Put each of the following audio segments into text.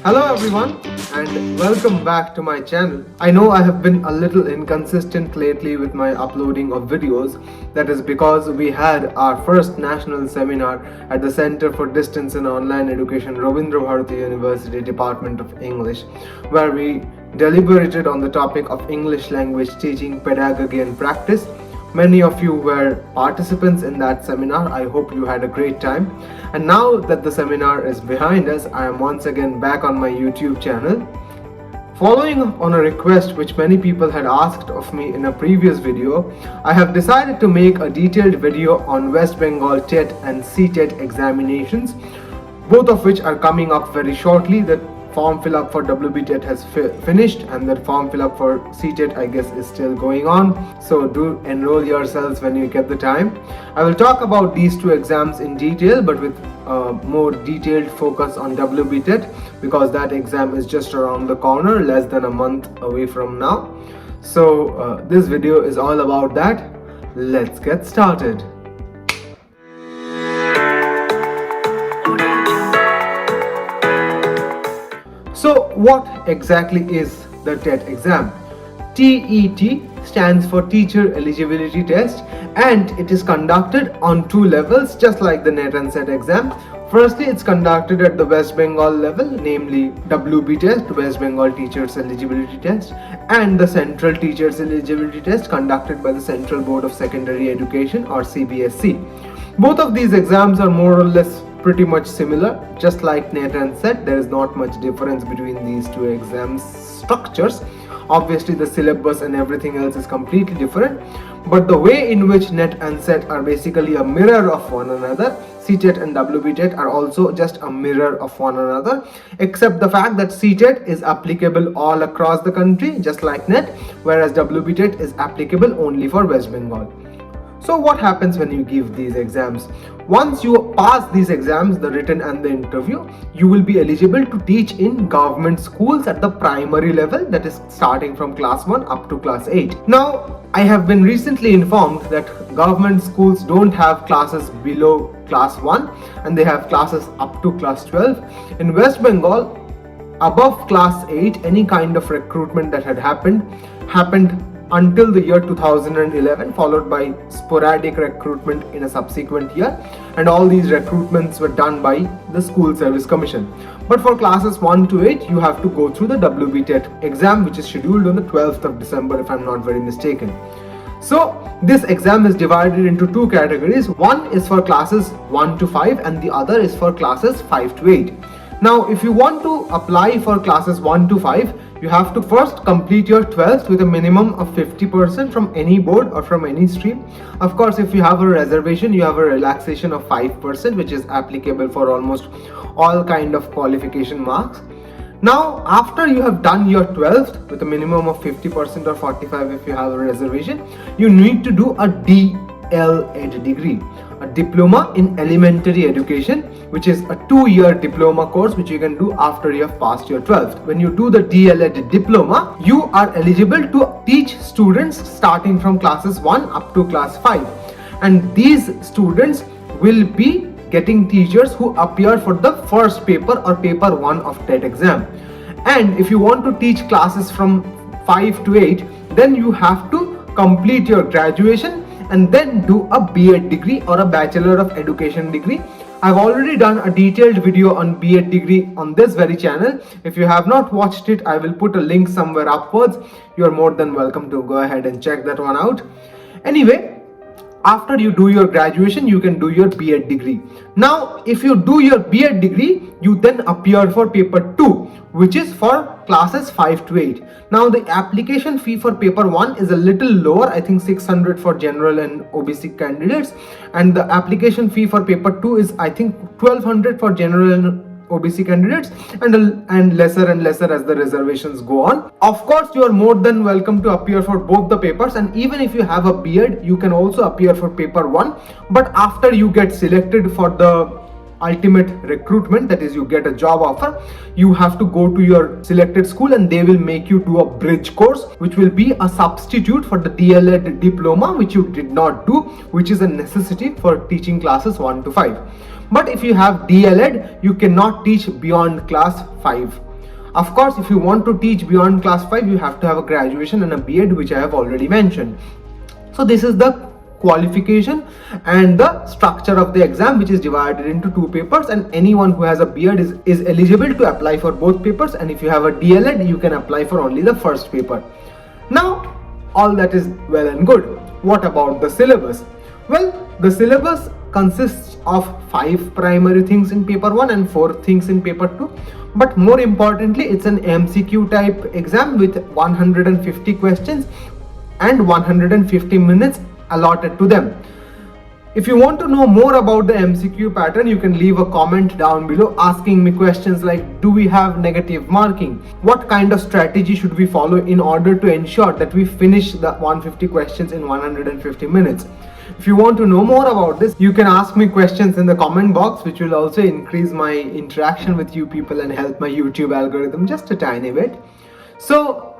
Hello everyone and welcome back to my channel. I know I have been a little inconsistent lately with my uploading of videos. That is because we had our first national seminar at the Center for Distance and Online Education, Rabindra Bharati University Department of English, where we deliberated on the topic of English language teaching, pedagogy and practice. Many of you were participants in that seminar. I hope you had a great time. And now that the seminar is behind us, I am once again back on my YouTube channel. Following up on a request which many people had asked of me in a previous video, I have decided to make a detailed video on West Bengal TET and CTET examinations, both of which are coming up very shortly. The form fill up for WBTET has finished and the form fill up for CTET I guess is still going on, so do enroll yourselves when you get the time. I will talk about these two exams in detail, but with more detailed focus on WBTET because that exam is just around the corner, less than a month away from now. So this video is all about that. Let's get started. So what exactly is the TET exam? TET stands for Teacher Eligibility Test, and it is conducted on two levels just like the NET and CET exam. Firstly, it's conducted at the West Bengal level, namely WBTET, West Bengal Teachers Eligibility Test, and the Central Teachers Eligibility Test conducted by the Central Board of Secondary Education or CBSE. Both of these exams are more or less pretty much similar, just like NET and CET. There is not much difference between these two exam structures. Obviously the syllabus and everything else is completely different, but the way in which NET and CET are basically a mirror of one another, CTET and WBTET are also just a mirror of one another, except the fact that CTET is applicable all across the country just like NET, whereas WBTET is applicable only for West Bengal. So what happens when you give these exams? Once you pass these exams, the written and the interview, you will be eligible to teach in government schools at the primary level, that is starting from class 1 up to class 8. Now, I have been recently informed that government schools don't have classes below class 1 and they have classes up to class 12. In West Bengal, above class 8, any kind of recruitment that had happened until the year 2011, followed by sporadic recruitment in a subsequent year, and all these recruitments were done by the School Service Commission. But for classes 1 to 8, you have to go through the WBTET exam, which is scheduled on the 12th of December if I'm not very mistaken. So this exam is divided into two categories. One is for classes 1 to 5 and the other is for classes 5 to 8. Now if you want to apply for classes 1 to 5, you have to first complete your 12th with a minimum of 50% from any board or from any stream. Of course, if you have a reservation, you have a relaxation of 5%, which is applicable for almost all kind of qualification marks. Now, after you have done your 12th with a minimum of 50% or 45 if you have a reservation, you need to do a DLED degree, a Diploma in Elementary Education, which is a 2-year diploma course which you can do after you have passed your 12th. When you do the DLED diploma, you are eligible to teach students starting from classes 1 up to class 5. And these students will be getting teachers who appear for the first paper or paper 1 of TET exam. And if you want to teach classes from 5 to 8, then you have to complete your graduation and then do a B.Ed degree or a Bachelor of Education degree. I've already done a detailed video on B.Ed degree on this very channel. If you have not watched it, I will put a link somewhere upwards. You are more than welcome to go ahead and check that one out. Anyway, after you do your graduation, you can do your B.Ed degree. Now, if you do your B.Ed degree, you then appear for paper 2, which is for classes 5 to 8. Now, the application fee for paper 1 is a little lower, I think 600 for general and OBC candidates. And the application fee for paper 2 is, I think, 1200 for general and OBC candidates, and lesser and lesser as the reservations go on. Of course, you are more than welcome to appear for both the papers, and even if you have a B.Ed, you can also appear for paper 1. But after you get selected for the ultimate recruitment, that is you get a job offer, you have to go to your selected school and they will make you do a bridge course, which will be a substitute for the DLED diploma, which you did not do, which is a necessity for teaching classes 1 to 5. But if you have DLED, you cannot teach beyond class 5. Of course, if you want to teach beyond class 5, you have to have a graduation and a B.Ed, which I have already mentioned. So this is the qualification and the structure of the exam, which is divided into 2 papers, and anyone who has a B.Ed is eligible to apply for both papers, and if you have a DLED, you can apply for only the first paper. Now, all that is well and good. What about the syllabus? Well, the syllabus consists of 5 primary things in paper 1 and 4 things in paper 2. But more importantly, it's an MCQ type exam with 150 questions and 150 minutes allotted to them. If you want to know more about the MCQ pattern, you can leave a comment down below asking me questions like, do we have negative marking? What kind of strategy should we follow in order to ensure that we finish the 150 questions in 150 minutes? If you want to know more about this, you can ask me questions in the comment box, which will also increase my interaction with you people and help my YouTube algorithm just a tiny bit. So,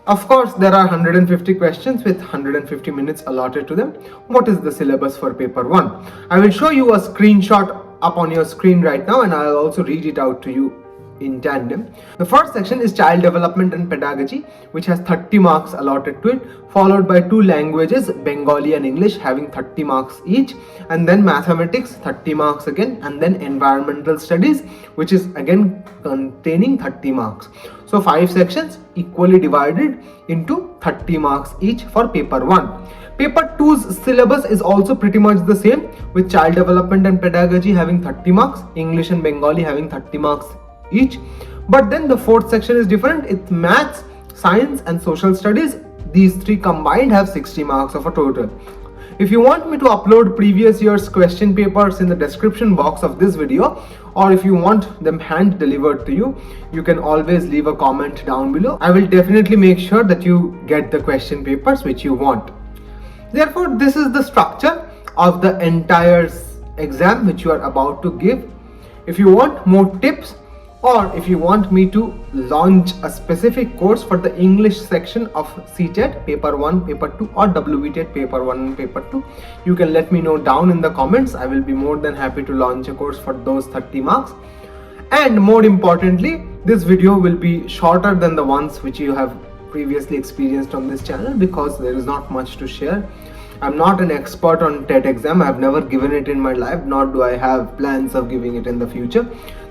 of course, there are 150 questions with 150 minutes allotted to them. What is the syllabus for paper 1? I will show you a screenshot up on your screen right now, and I'll also read it out to you in tandem. The first section is child development and pedagogy, which has 30 marks allotted to it, followed by 2 languages, Bengali and English, having 30 marks each, and then mathematics, 30 marks again, and then environmental studies, which is again containing 30 marks. So 5 sections equally divided into 30 marks each for paper 1. Paper 2's syllabus is also pretty much the same, with child development and pedagogy having 30 marks, English and Bengali having 30 marks each. But then the 4th section is different. It's maths, science and social studies. These 3 combined have 60 marks of a total. If you want me to upload previous year's question papers in the description box of this video, or if you want them hand delivered to you, you can always leave a comment down below. I will definitely make sure that you get the question papers which you want. Therefore, this is the structure of the entire exam which you are about to give. If you want more tips, or if you want me to launch a specific course for the English section of CTET paper 1, paper 2, or WBTET paper 1 and paper 2, you can let me know down in the comments. I will be more than happy to launch a course for those 30 marks. And more importantly, this video will be shorter than the ones which you have previously experienced on this channel, because there is not much to share. I'm not an expert on TET exam. I've never given it in my life, nor do I have plans of giving it in the future.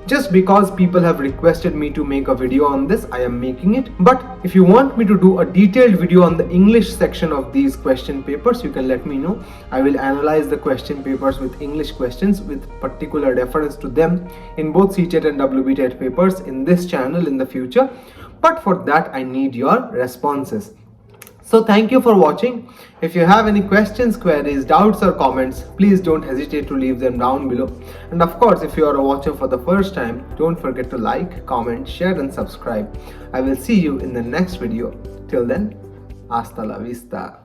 Just because people have requested me to make a video on this, I am making it. But if you want me to do a detailed video on the English section of these question papers, you can let me know. I will analyze the question papers with English questions with particular reference to them in both CTET and WBTET papers in this channel in the future. But for that, I need your responses. So thank you for watching. If you have any questions, queries, doubts or comments, please don't hesitate to leave them down below. And of course, if you are a watcher for the first time, don't forget to like, comment, share and subscribe. I will see you in the next video. Till then, hasta la vista.